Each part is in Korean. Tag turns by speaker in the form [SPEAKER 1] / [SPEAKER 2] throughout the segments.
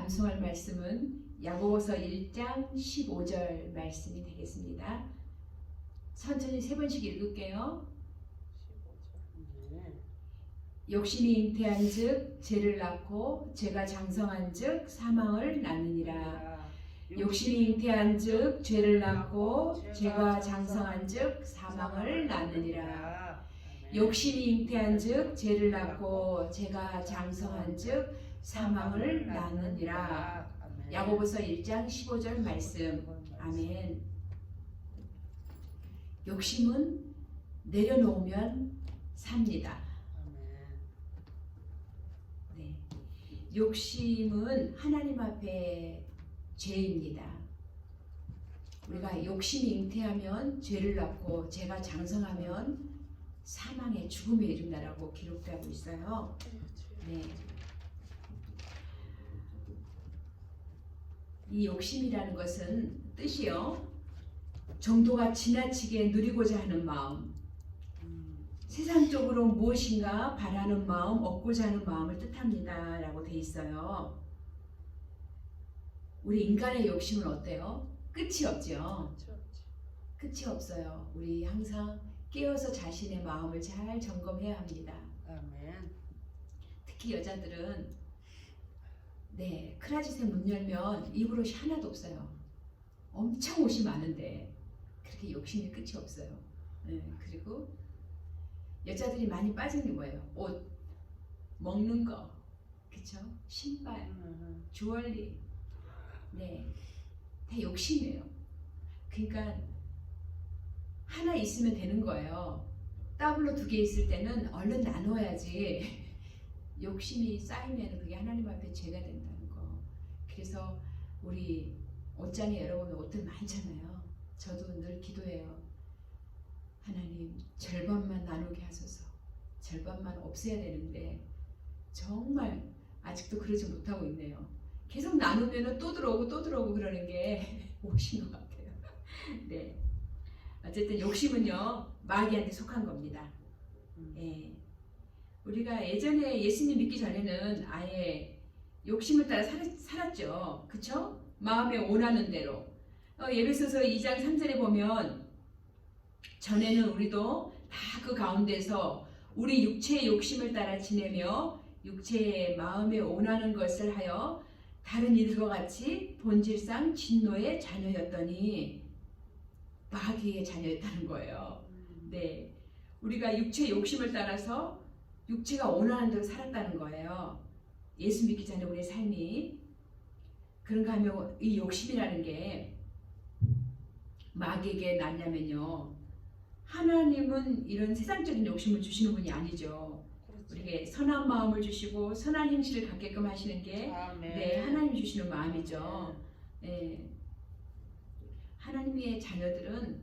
[SPEAKER 1] 암송할 말씀은 야고보서 1장 15절 말씀이 되겠습니다. 천천히 세 번씩 읽을게요.
[SPEAKER 2] 15절.
[SPEAKER 1] 욕심이 잉태한즉 죄를 낳고 죄가 장성한즉 사망을 낳느니라. 욕심이 잉태한즉 죄를 낳고 죄가 장성한즉 사망을 낳느니라. 욕심이 잉태한즉 죄를 낳고 죄가 장성한즉 사망을 낳느니라. 야고보서 1장 15절 말씀. 아멘. 욕심은 내려놓으면 삽니다. 네. 욕심은 하나님 앞에 죄입니다. 우리가 욕심이 잉태하면 죄를 낳고 죄가 장성하면 사망의 죽음에 이른다라고 기록되고 있어요. 네. 이 욕심이라는 것은 뜻이요, 정도가 지나치게 누리고자 하는 마음, 세상적으로 무엇인가 바라는 마음, 얻고자 하는 마음을 뜻합니다 라고 돼 있어요. 우리 인간의 욕심은 어때요? 끝이 없죠. 끝이 없어요. 우리 항상 깨어서 자신의 마음을 잘 점검해야 합니다.
[SPEAKER 2] 아멘.
[SPEAKER 1] 특히 여자들은 클라짓에 문 열면 입을 옷이 하나도 없어요. 엄청 옷이 많은데 그렇게 욕심이 끝이 없어요. 그리고 여자들이 많이 빠진 게 뭐예요? 옷, 먹는 거, 그쵸? 신발, 주얼리, 다 욕심이에요. 그러니까 하나 있으면 되는 거예요. 더블로 2개 있을 때는 얼른 나눠야지. 욕심이 쌓이면 그게 하나님 앞에 죄가 된다는 거. 그래서 우리 옷장에 여러분 옷들 많잖아요. 저도 늘 기도해요. 하나님, 절반만 나누게 하소서. 절반만 없애야 되는데 정말 아직도 그러지 못하고 있네요. 계속 나누면 또 들어오고 그러는 게 옷인 것 같아요. 네. 어쨌든 욕심은요, 마귀한테 속한 겁니다. 예. 우리가 예전에 예수님 믿기 전에는 아예 욕심을 따라 살았죠. 그쵸? 마음에 원하는 대로. 예배소서 2장 3절에 보면 전에는 우리도 다 그 가운데서 우리 육체의 욕심을 따라 지내며 육체의 마음에 원하는 것을 하여 다른 이들과 같이 본질상 진노의 자녀였더니 마귀의 자녀였다는 거예요. 네, 우리가 육체의 욕심을 따라서 육체가 원하는 대로 살았다는 거예요. 예수 믿기 전에 우리의 삶이. 그런가 하면 이 욕심이라는 게 마귀에게 났냐면요, 하나님은 이런 세상적인 욕심을 주시는 분이 아니죠. 우리에게 선한 마음을 주시고 선한 행실을 갖게끔 하시는 게 하나님이 주시는 마음이죠. 네. 하나님의 자녀들은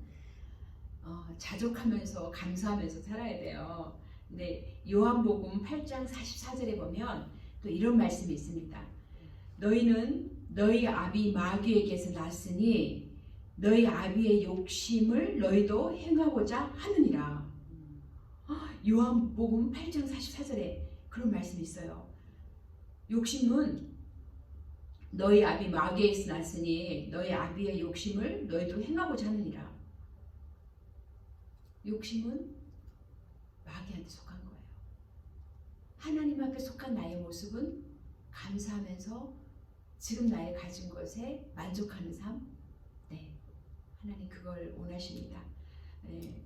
[SPEAKER 1] 자족하면서 감사하면서 살아야 돼요. 근데 요한복음 8장 44절에 보면 또 이런 말씀이 있습니다. 너희는 너희 아비 마귀에게서 났으니 너희 아비의 욕심을 너희도 행하고자 하느니라. 요한복음 8장 44절에 그런 말씀이 있어요. 욕심은 너희 아비 마귀에서 났으니 너희 아비의 욕심을 너희도 행하고자 하느니라. 욕심은 마귀한테 속한 거예요. 하나님 앞에 속한 나의 모습은 감사하면서 지금 나의 가진 것에 만족하는 삶. 네, 하나님 그걸 원하십니다. 네.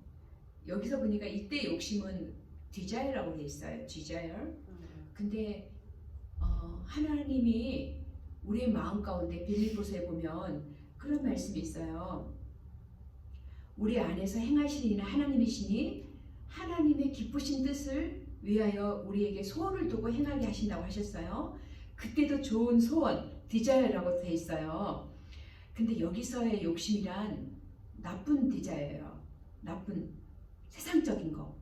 [SPEAKER 1] 여기서 보니까 이때 욕심은 desire라고 돼 있어요. desire. 근데 하나님이 우리의 마음 가운데 빌립보서에 보면 그런 말씀이 있어요. 우리 안에서 행하시는 이는 하나님이시니 하나님의 기쁘신 뜻을 위하여 우리에게 소원을 두고 행하게 하신다고 하셨어요. 그때도 좋은 소원, desire라고 돼 있어요. 근데 여기서의 욕심이란 나쁜 desire예요. 나쁜 세상적인 거.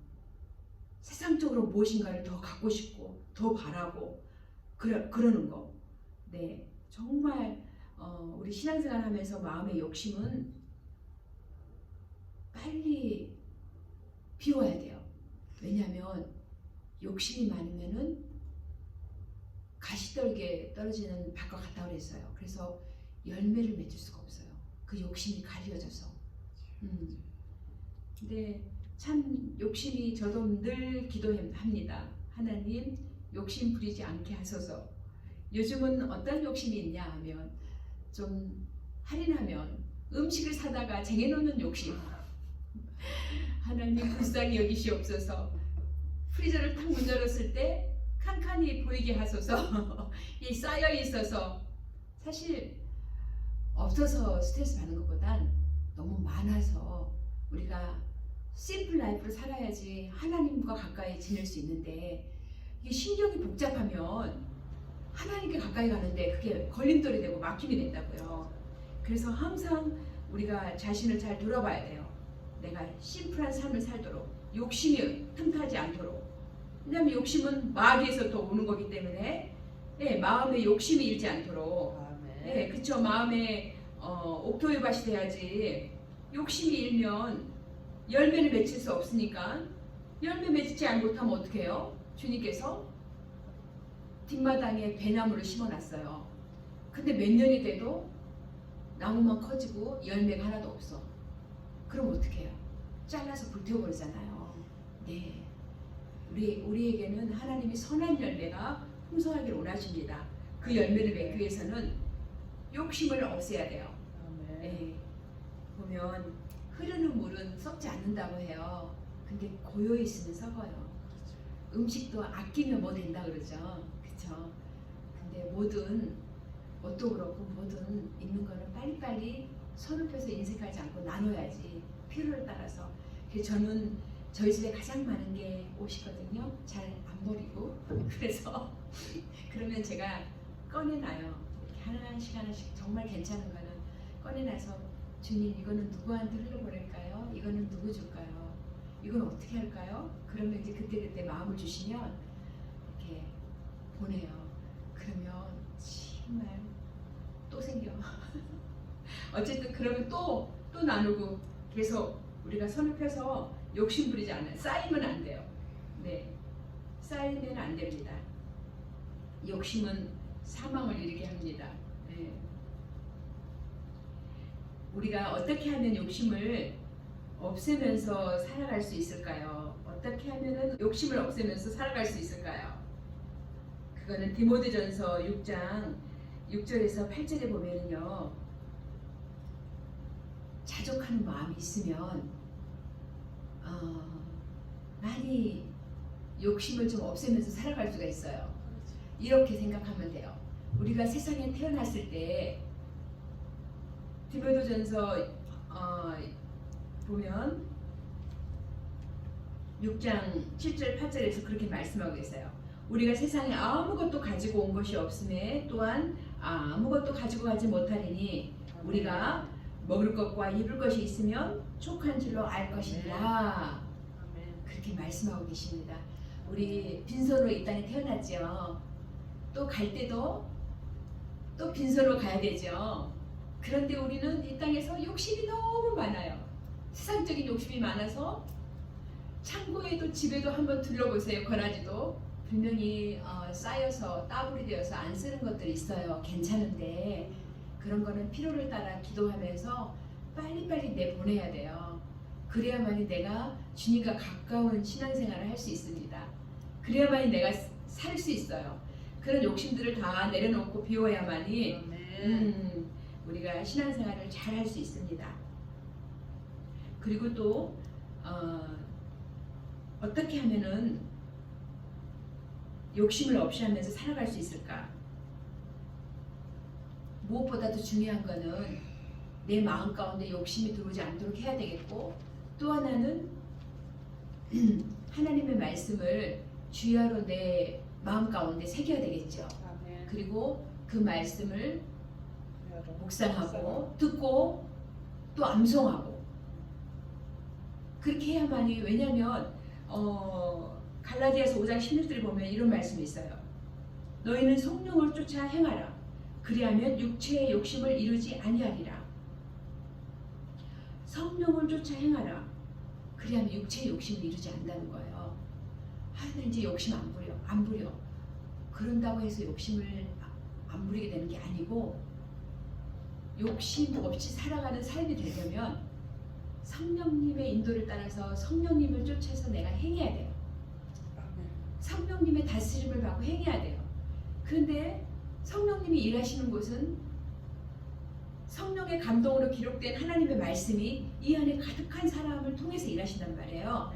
[SPEAKER 1] 세상적으로 무엇인가를 더 갖고 싶고 더 바라고 그러는 거. 네, 정말 우리 신앙생활 하면서 마음의 욕심은 빨리 비워야 돼요. 왜냐하면 욕심이 많으면은 가시떨게 떨어지는 밭과 같다고 그랬어요. 그래서 열매를 맺을 수가 없어요. 그 욕심이 가려져서. 근데 참 욕심이, 저도 늘 기도합니다. 하나님, 욕심 부리지 않게 하소서. 요즘은 어떤 욕심이 있냐 하면, 좀 할인하면 음식을 사다가 쟁여놓는 욕심. 하나님 불쌍히 여기시옵소서. 프리저를 탁 문 열었을 때 칸칸이 보이게 하소서. 이 쌓여 있어서, 사실 없어서 스트레스 받는 것보단 너무 많아서 우리가 심플 라이프를 살아야지 하나님과 가까이 지낼 수 있는데, 이게 신경이 복잡하면 하나님께 가까이 가는데 그게 걸림돌이 되고 막힘이 된다고요. 그래서 항상 우리가 자신을 잘 돌아봐야 돼요. 내가 심플한 삶을 살도록, 욕심이 틈타지 않도록. 왜냐하면 욕심은 마귀에서부터 오는 거기 때문에, 마음에 욕심이 일지 않도록. 그쵸. 마음에 옥토유밭이 돼야지. 욕심이 일면 열매를 맺힐 수 없으니까, 열매 맺지 못하면 어떻게 해요? 주님께서 뒷마당에 배나무를 심어놨어요. 근데 몇 년이 돼도 나무만 커지고 열매가 하나도 없어. 그럼 어떻게 해요? 잘라서 불태워버리잖아요. 네, 우리에게는 하나님이 선한 열매가 풍성하길 원하십니다. 그 열매를 맺기 위해서는 욕심을 없애야 돼요. 네, 보면 흐르는 물은 썩지 않는다고 해요. 근데 고여 있으면 썩어요. 음식도 아끼면 뭐 된다 그러죠. 그쵸? 근데 뭐든, 옷도 그렇고 뭐든 있는 거는 빨리빨리 손을 펴서 인색하지 않고 나눠야지. 필요에 따라서. 그래서 저는 저희 집에 가장 많은 게 옷이거든요. 잘 안 버리고. 그래서 그러면 제가 꺼내놔요. 이렇게 하나씩 하나씩 정말 괜찮은 거는 꺼내놔서, 주님, 이거는 누구한테 흘려보낼까요? 이거는 누구 줄까요? 이건 어떻게 할까요? 그러면 이제 그때그때 마음을 주시면 이렇게 보내요. 그러면 정말 또 생겨. 어쨌든 그러면 또 나누고 계속 우리가 손을 펴서 욕심 부리지 않아요. 쌓이면 안 돼요. 네, 쌓이면 안 됩니다. 욕심은 사망을 이르게 합니다. 네. 우리가 어떻게 하면 욕심을 없애면서 살아갈 수 있을까요? 어떻게 하면 욕심을 없애면서 살아갈 수 있을까요? 그거는 디모데전서 6장 6절에서 8절에 보면은요, 자족하는 마음이 있으면 많이 욕심을 좀 없애면서 살아갈 수가 있어요. 이렇게 생각하면 돼요. 우리가 세상에 태어났을 때 디모데전서 보면 6장 7절 8절에서 그렇게 말씀하고 있어요. 우리가 세상에 아무것도 가지고 온 것이 없음에 또한 아무것도 가지고 가지 못하리니 우리가 먹을 것과 입을 것이 있으면 족한 줄로 알 것이니라. 그렇게 말씀하고 계십니다. 우리 빈손으로 이 땅에 태어났죠. 또 갈 때도 또 빈손으로 가야 되죠. 그런데 우리는 이 땅에서 욕심이 너무 많아요. 세상적인 욕심이 많아서 창고에도 집에도 한번 둘러보세요. 권하지도 분명히 쌓여서 따블이 되어서 안 쓰는 것들이 있어요. 괜찮은데 그런 거는 필요를 따라 기도하면서 빨리빨리 내보내야 돼요. 그래야만이 내가 주님과 가까운 신앙생활을 할 수 있습니다. 그래야만이 내가 살 수 있어요. 그런 욕심들을 다 내려놓고 비워야만이 우리가 신앙생활을 잘 할 수 있습니다. 그리고 또 어떻게 하면은 욕심을 없이 하면서 살아갈 수 있을까? 무엇보다도 중요한 거는 내 마음 가운데 욕심이 들어오지 않도록 해야 되겠고, 또 하나는 하나님의 말씀을 주야로 내 마음 가운데 새겨야 되겠죠. 그리고 그 말씀을 묵상하고 듣고 또 암송하고 그렇게 해야만이. 왜냐하면 갈라디아서 5장 16절에 보면 이런 말씀이 있어요. 너희는 성령을 쫓아 행하라. 그리하면 육체의 욕심을 이루지 아니하리라. 성령을 쫓아 행하라. 그리하면 육체의 욕심을 이루지 않는다는 거예요. 나 이제 욕심 안 부려. 그런다고 해서 욕심을 안 부리게 되는 게 아니고, 욕심 없이 살아가는 삶이 되려면 성령님의 인도를 따라서 성령님을 쫓아서 내가 행해야 돼요. 성령님의 다스림을 받고 행해야 돼요. 그런데 성령님이 일하시는 곳은 성령의 감동으로 기록된 하나님의 말씀이 이 안에 가득한 사람을 통해서 일하신단 말이에요.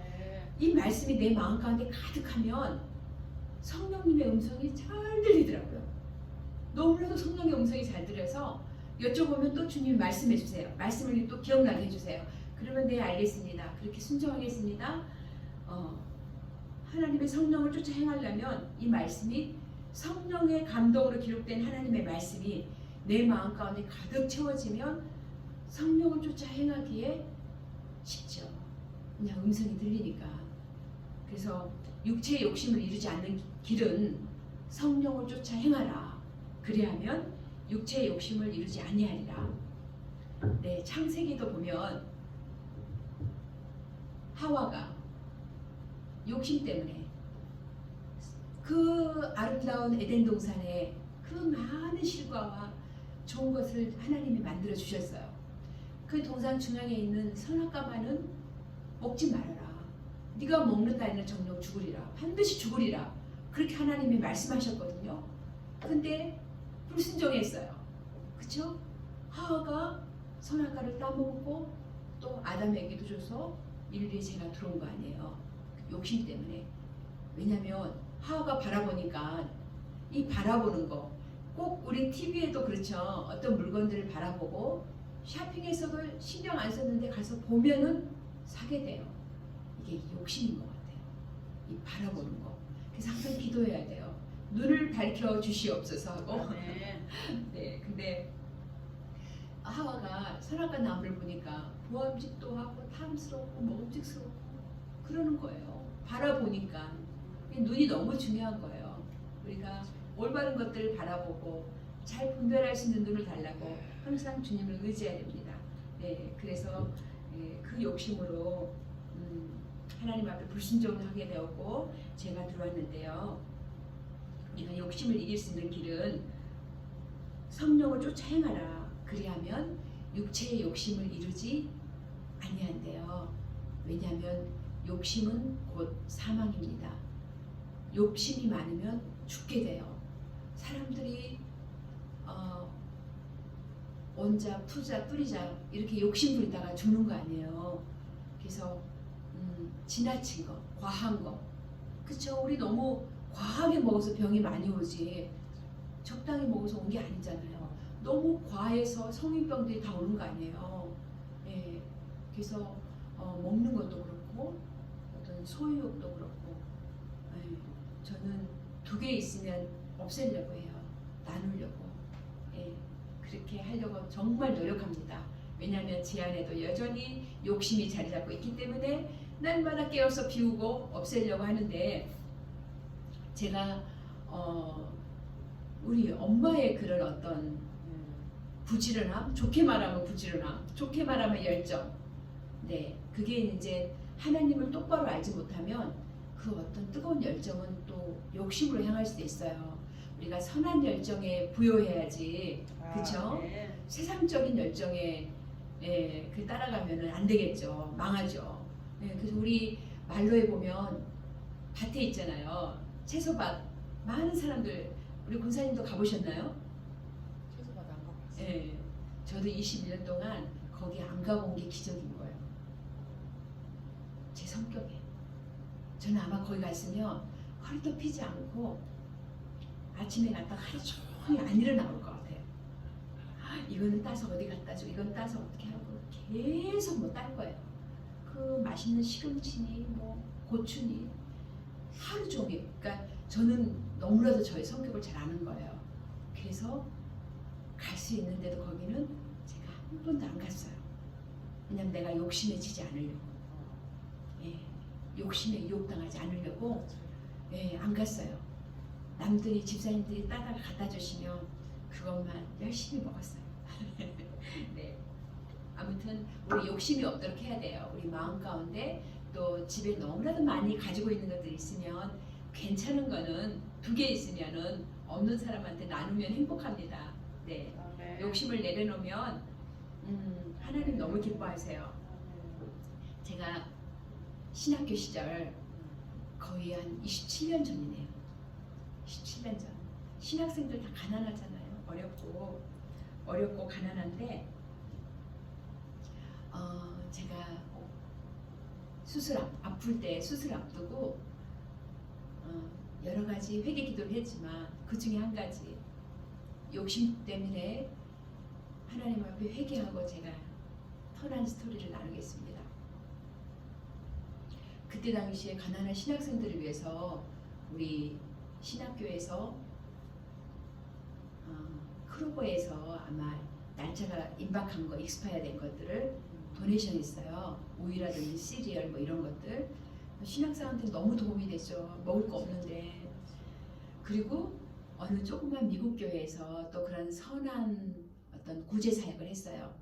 [SPEAKER 1] 이 말씀이 내 마음 가운데 가득하면 성령님의 음성이 잘 들리더라고요. 너무나도 성령의 음성이 잘 들려서 여쭤보면 또 주님이 말씀해 주세요. 말씀을 또 기억나게 해주세요. 그러면 네, 알겠습니다. 그렇게 순종하겠습니다. 하나님의 성령을 쫓아 행하려면 이 말씀이, 성령의 감동으로 기록된 하나님의 말씀이 내 마음 가운데 가득 채워지면 성령을 쫓아 행하기에 쉽죠. 그냥 음성이 들리니까. 그래서 육체의 욕심을 이루지 않는 길은 성령을 쫓아 행하라. 그리하면 육체의 욕심을 이루지 아니하리라. 네, 창세기도 보면 하와가 욕심 때문에 그 아름다운 에덴 동산에 그 많은 실과와 좋은 것을 하나님이 만들어 주셨어요. 그 동산 중앙에 있는 선악과만은 먹지 말아라. 네가 먹는 날에는 정녕 죽으리라. 반드시 죽으리라. 그렇게 하나님이 말씀하셨거든요. 근데 불순종했어요. 그쵸? 하와가 선악과를 따먹고 또 아담에게도 줘서 인류의 죄가 들어온 거 아니에요. 욕심 때문에. 왜냐면 하와가 바라보니까 이 바라보는 거, 꼭 우리 TV에도 그렇죠. 어떤 물건들을 바라보고 쇼핑에서도 신경 안 썼는데 가서 보면은 사게 돼요. 이게 욕심인 것 같아요. 이 바라보는 거. 그래서 항상 기도해야 돼요. 눈을 밝혀 주시옵소서 하고. 네, 근데 하와가 선악과 나무를 보니까 보암직도 하고 탐스럽고 먹음직스럽고 그러는 거예요. 바라보니까. 눈이 너무 중요한 거예요. 우리가 올바른 것들을 바라보고 잘 분별할 수 있는 눈을 달라고 항상 주님을 의지해야 됩니다. 네, 그래서 그 욕심으로 하나님 앞에 불순종을 하게 되었고 제가 들어왔는데요. 우리가 욕심을 이길 수 있는 길은 성령을 쫓아 행하라. 그리하면 육체의 욕심을 이루지 아니한대요. 왜냐하면 욕심은 곧 사망입니다. 욕심이 많으면 죽게 돼요. 사람들이 원자, 푸자, 뿌리자 이렇게 욕심 부리다가 죽는 거 아니에요. 그래서 지나친 거, 과한 거, 그쵸? 우리 너무 과하게 먹어서 병이 많이 오지 적당히 먹어서 온 게 아니잖아요. 너무 과해서 성인병들이 다 오는 거 아니에요. 예, 그래서 먹는 것도 그렇고 어떤 소유욕도 그렇고 저는 2개 있으면 없애려고 해요. 나누려고. 예, 그렇게 하려고 정말 노력합니다. 왜냐하면 제 안에도 여전히 욕심이 자리 잡고 있기 때문에 날마다 깨워서 비우고 없애려고 하는데 제가 우리 엄마의 그런 어떤 부지런함, 좋게 말하면 부지런함, 좋게 말하면 열정, 네, 그게 이제 하나님을 똑바로 알지 못하면 그 어떤 뜨거운 열정은 또 욕심으로 향할 수도 있어요. 우리가 선한 열정에 부여해야지, 그렇죠?
[SPEAKER 2] 네.
[SPEAKER 1] 세상적인 열정에 그 따라가면은 안 되겠죠, 망하죠. 네, 그래서 우리 말로에 보면 밭에 있잖아요, 채소밭. 많은 사람들, 우리 군사님도 가보셨나요?
[SPEAKER 2] 채소밭 안 가봤어요.
[SPEAKER 1] 네, 저도 21년 동안 거기 안 가본 게 기적인 거예요. 제 성격에. 저는 아마 거기 갔으면 허리도 피지 않고 아침에 갔다가 하루 종일 안 일어나올 것 같아요. 이거는 따서 어디 갖다 줘, 이건 따서 어떻게 하고 계속 뭐 딸 거예요. 그 맛있는 시금치니 뭐 고추니 하루 종일. 그러니까 저는 너무나도 저의 성격을 잘 아는 거예요. 그래서 갈 수 있는데도 거기는 제가 한 번도 안 갔어요. 왜냐면 내가 욕심에 지지 않으려고. 예, 욕심에 유혹당하지 않으려고 안 갔어요. 남들이, 집사님들이 따다가 갖다 주시면 그것만 열심히 먹었어요. 네. 아무튼 우리 욕심이 없도록 해야 돼요. 우리 마음 가운데 또 집에 너무나도 많이 가지고 있는 것들이 있으면 괜찮은 거는 두 개 있으면은 없는 사람한테 나누면 행복합니다. 네.
[SPEAKER 2] 아멘.
[SPEAKER 1] 욕심을 내려놓으면 하나님 너무 기뻐하세요. 제가 신학교 시절 거의 한 27년 전이네요. 27년 전. 신학생들 다 가난하잖아요. 어렵고 가난한데 제가 아플 때 수술 앞두고 여러 가지 회개 기도를 했지만 그 중에 한 가지 욕심 때문에 하나님 앞에 회개하고 제가 터난 스토리를 나누겠습니다. 그때 당시에 가난한 신학생들을 위해서 우리 신학교에서 크로버에서 아마 날짜가 임박한 거, 익스파이어 된 것들을 도네이션 했어요. 우유라든지 시리얼 뭐 이런 것들. 신학생한테 너무 도움이 됐죠. 먹을 거 없는데. 그리고 어느 조그만 미국 교회에서 또 그런 선한 어떤 구제 사역을 했어요.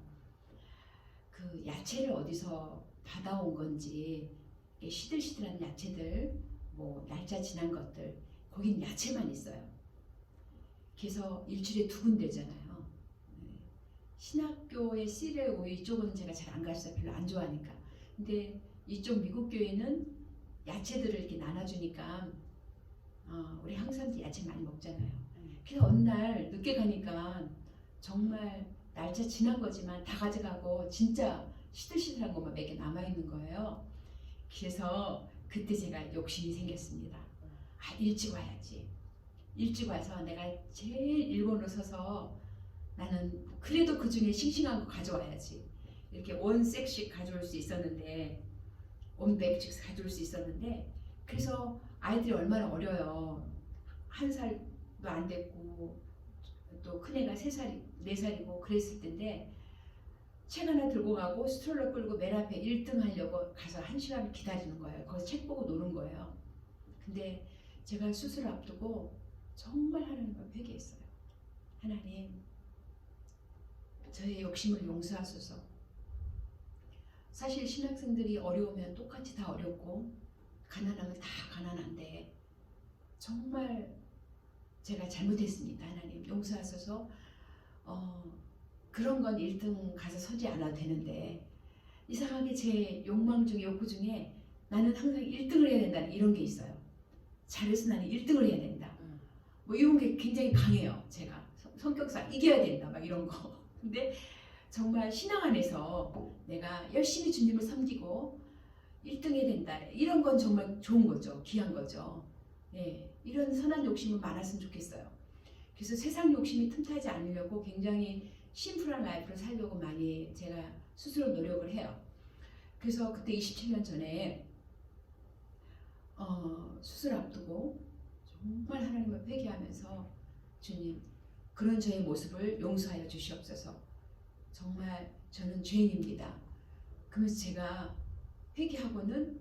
[SPEAKER 1] 그 야채를 어디서 받아온 건지 시들시들한 야채들, 뭐 날짜 지난 것들, 거긴 야채만 있어요. 그래서 일주일에 2군데잖아요. 신학교의 시리얼 우유 이쪽은 제가 잘 안 갔어요. 별로 안 좋아하니까. 근데 이쪽 미국 교회는 야채들을 이렇게 나눠주니까 우리 한국 사람들 야채 많이 먹잖아요. 그래서 어느 날 늦게 가니까 정말 날짜 지난 거지만 다 가져가고 진짜 시들시들한 것만 몇 개 남아있는 거예요. 그래서 그때 제가 욕심이 생겼습니다. 일찍 와야지. 일찍 와서 내가 제일 일본으로 서서 나는 그래도 그 중에 싱싱한 거 가져와야지. 이렇게 원색씩 가져올 수 있었는데, 원백씩 가져올 수 있었는데, 그래서 아이들이 얼마나 어려요. 1살도 안 됐고, 또 큰애가 3살, 4살이고 그랬을 텐데, 책 하나 들고 가고 스트롤러 끌고 맨 앞에 1등 하려고 가서 1시간 기다리는 거예요. 거기서 책 보고 노는 거예요. 근데 제가 수술을 앞두고 정말 하나님 앞에 회개했어요. 하나님, 저의 욕심을 용서하소서. 사실 신학생들이 어려우면 똑같이 다 어렵고 가난하면 다 가난한데 정말 제가 잘못했습니다. 하나님 용서하소서. 그런 건 1등 가서 서지 않아도 되는데 이상하게 제 욕망 중에 욕구 중에 나는 항상 1등을 해야 된다는 이런 게 있어요. 잘해서 나는 1등을 해야 된다. 뭐 이런 게 굉장히 강해요. 제가 성격상 이겨야 된다 막 이런 거. 근데 정말 신앙 안에서 내가 열심히 주님을 섬기고 1등 해야 된다. 이런 건 정말 좋은 거죠. 귀한 거죠. 예, 이런 선한 욕심은 많았으면 좋겠어요. 그래서 세상 욕심이 틈타지 않으려고 굉장히 심플한 라이프를 살려고 많이 제가 스스로 노력을 해요. 그래서 그때 27년 전에 수술 앞두고 정말 하나님을 회개하면서 주님, 그런 저의 모습을 용서하여 주시옵소서. 정말 저는 죄인입니다. 그러면서 제가 회개하고는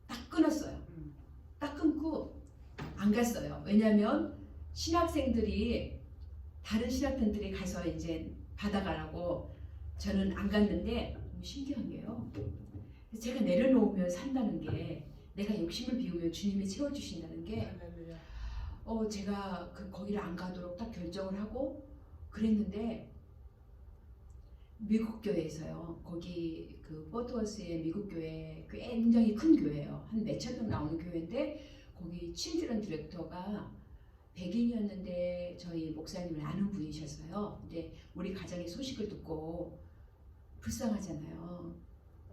[SPEAKER 1] 딱 끊었어요. 딱 끊고 안 갔어요. 왜냐하면 신학생들이 다른 신학생들이 가서 이제 받아가라고 저는 안 갔는데 신기한 게요. 제가 내려놓으면 산다는 게 내가 욕심을 비우면 주님이 채워주신다는 게 제가 거기를 안 가도록 딱 결정을 하고 그랬는데 미국 교회에서요. 거기 그 포트워스의 미국 교회 굉장히 큰 교회예요. 한 몇천 명 나오는 교회인데 거기 칠드런 디렉터가 백인이었는데 저희 목사님을 아는 분이셨어요. 근데 우리 가정의 소식을 듣고 불쌍하잖아요.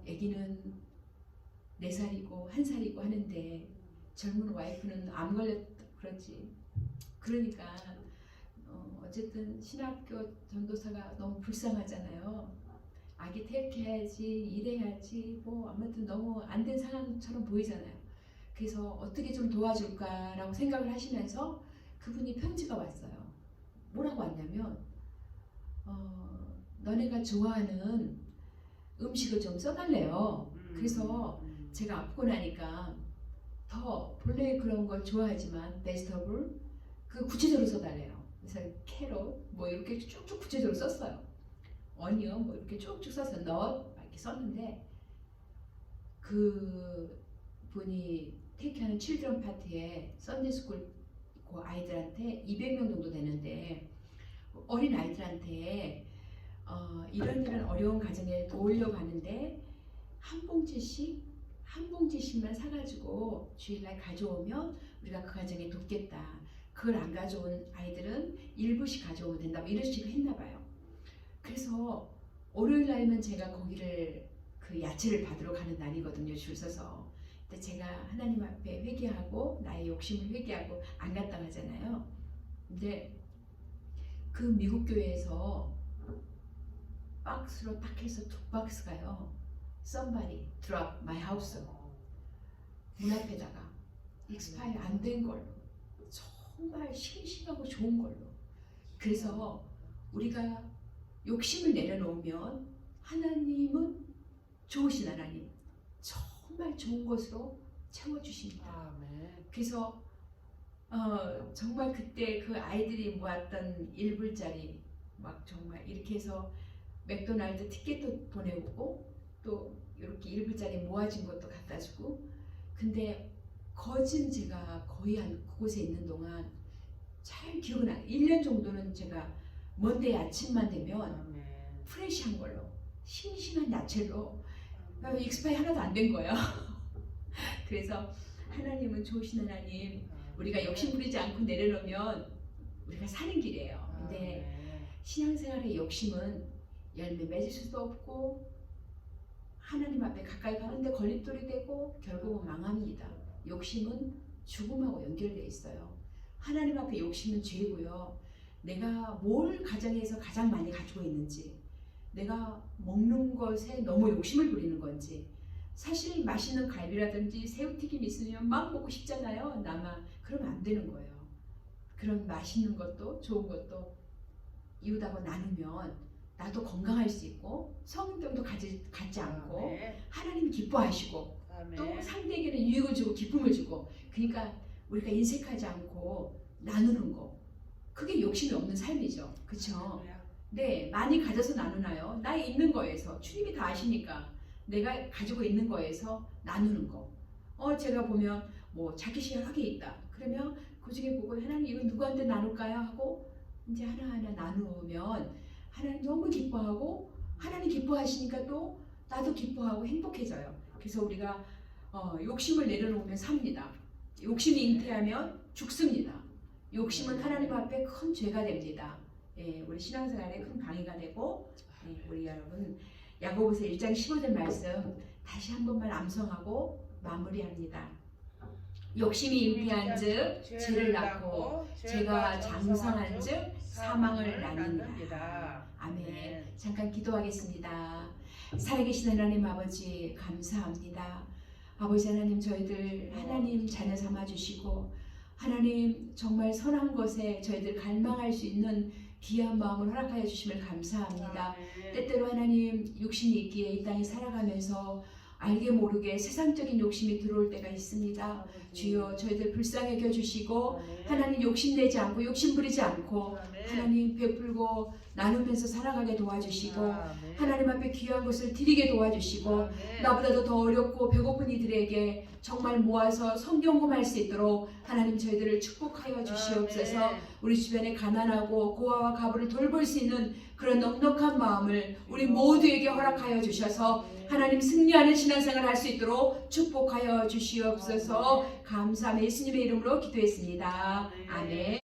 [SPEAKER 1] 아기는 4살이고 1살이고 하는데 젊은 와이프는 암 걸렸다 그러지. 그러니까 어쨌든 신학교 전도사가 너무 불쌍하잖아요. 아기 태극해야지, 일해야지, 뭐 아무튼 너무 안 된 상황처럼 보이잖아요. 그래서 어떻게 좀 도와줄까라고 생각을 하시면서 그분이 편지가 왔어요. 뭐라고 왔냐면 너네가 좋아하는 음식을 좀 써달래요. 그래서 제가 아프고 나니까 더 본래 그런 걸 좋아하지만 베지터블 그 구체적으로 써달래요. 그래서 캐럿 뭐 이렇게 쭉쭉 구체적으로 썼어요. 어니언 뭐 이렇게 쭉쭉 써서 넛 이렇게 썼는데 그 분이 테이크하는 칠드런 파티에 썬데이스쿨 그 아이들한테 200명 정도 되는데 어린 아이들한테 이런 어려운 가정에 도우려고 하는데 한 봉지씩만 사가지고 주일날 가져오면 우리가 그 가정에 돕겠다. 그걸 안 가져온 아이들은 일부씩 가져오면 된다. 뭐 이런 식으로 했나 봐요. 그래서 월요일 날이면 제가 거기를 그 야채를 받으러 가는 날이거든요. 줄 서서. 근데 제가 하나님 앞에 회개하고 나의 욕심을 회개하고 안 갔다 가잖아요. 근데 그 미국 교회에서 박스로 딱 해서 2박스가요. Somebody drop my house. 문 앞에다가 익스파일 안 된 걸로 정말 싱싱하고 좋은 걸로. 그래서 우리가 욕심을 내려놓으면 하나님은 좋으신 하나님 정말 좋은 것으로 채워주십니다. 그래서 정말 그때 그 아이들이 모았던 1불짜리 막 정말 이렇게 해서 맥도날드 티켓도 보내고 또 이렇게 1불짜리 모아진 것도 갖다 주고. 근데 거진 제가 거의 한 그곳에 있는 동안 잘 기억은 안 1년 정도는 제가 먼데이 아침만 되면 프레시한 걸로 싱싱한 야채로 익스파이 하나도 안 된 거예요. 그래서 하나님은 좋으신 하나님, 우리가 욕심 부리지 않고 내려놓으면 우리가 사는 길이에요. 근데 신앙생활의 욕심은 열매 맺을 수도 없고 하나님 앞에 가까이 가는데 걸림돌이 되고 결국은 망합니다. 욕심은 죽음하고 연결되어 있어요. 하나님 앞에 욕심은 죄고요. 내가 뭘 가정에서 가장 많이 가지고 있는지, 내가 먹는 것에 너무 욕심을 부리는 건지. 사실 맛있는 갈비라든지 새우튀김 있으면 막 먹고 싶잖아요. 그러면 안 되는 거예요. 그런 맛있는 것도 좋은 것도 이웃하고 나누면 나도 건강할 수 있고 성병도 갖지 않고 하나님 기뻐하시고 또 상대에게는 유익을 주고 기쁨을 주고. 그러니까 우리가 인색하지 않고 나누는 거, 그게 욕심이 없는 삶이죠. 그렇죠? 네, 많이 가져서 나누나요? 나의 있는 거에서 주님이 다 아시니까 내가 가지고 있는 거에서 나누는 거. 제가 보면 뭐 자켓이 하게 있다. 그러면 그 중에 보고 하나님 이거 누구한테 나눌까요? 하고 이제 하나하나 나누면 하나님 너무 기뻐하고 하나님 기뻐하시니까 또 나도 기뻐하고 행복해져요. 그래서 우리가 욕심을 내려놓으면 삽니다. 욕심이 잉태하면 죽습니다. 욕심은 하나님 앞에 큰 죄가 됩니다. 우리 신앙생활에 큰 방해가 되고, 우리 여러분 야고보서 1장 15절 말씀 다시 한 번만 암송하고 마무리합니다. 욕심이 잉태한즉 죄를 낳고 죄가 장성한즉 사망을 낳는다. 아멘. 잠깐 기도하겠습니다. 살아계신 하나님 아버지 감사합니다. 아버지 하나님, 저희들 하나님 자녀 삼아 주시고 하나님 정말 선한 것에 저희들 갈망할 수 있는 귀한 마음을 허락하여 주심을 감사합니다. 때때로 하나님 욕심이 있기에 이 땅에 살아가면서 알게 모르게 세상적인 욕심이 들어올 때가 있습니다. 주여 저희들 불쌍히 여겨주시고 하나님 욕심내지 않고 욕심 부리지 않고 하나님 베풀고 나누면서 살아가게 도와주시고 하나님 앞에 귀한 것을 드리게 도와주시고 나보다도 더 어렵고 배고픈 이들에게 정말 모아서 성경공할 수 있도록 하나님 저희들을 축복하여 주시옵소서. 우리 주변에 가난하고 고아와 가부를 돌볼 수 있는 그런 넉넉한 마음을 우리 모두에게 허락하여 주셔서 하나님 승리하는 신앙생활을 할 수 있도록 축복하여 주시옵소서. 감사하며 예수님의 이름으로 기도했습니다. 아멘.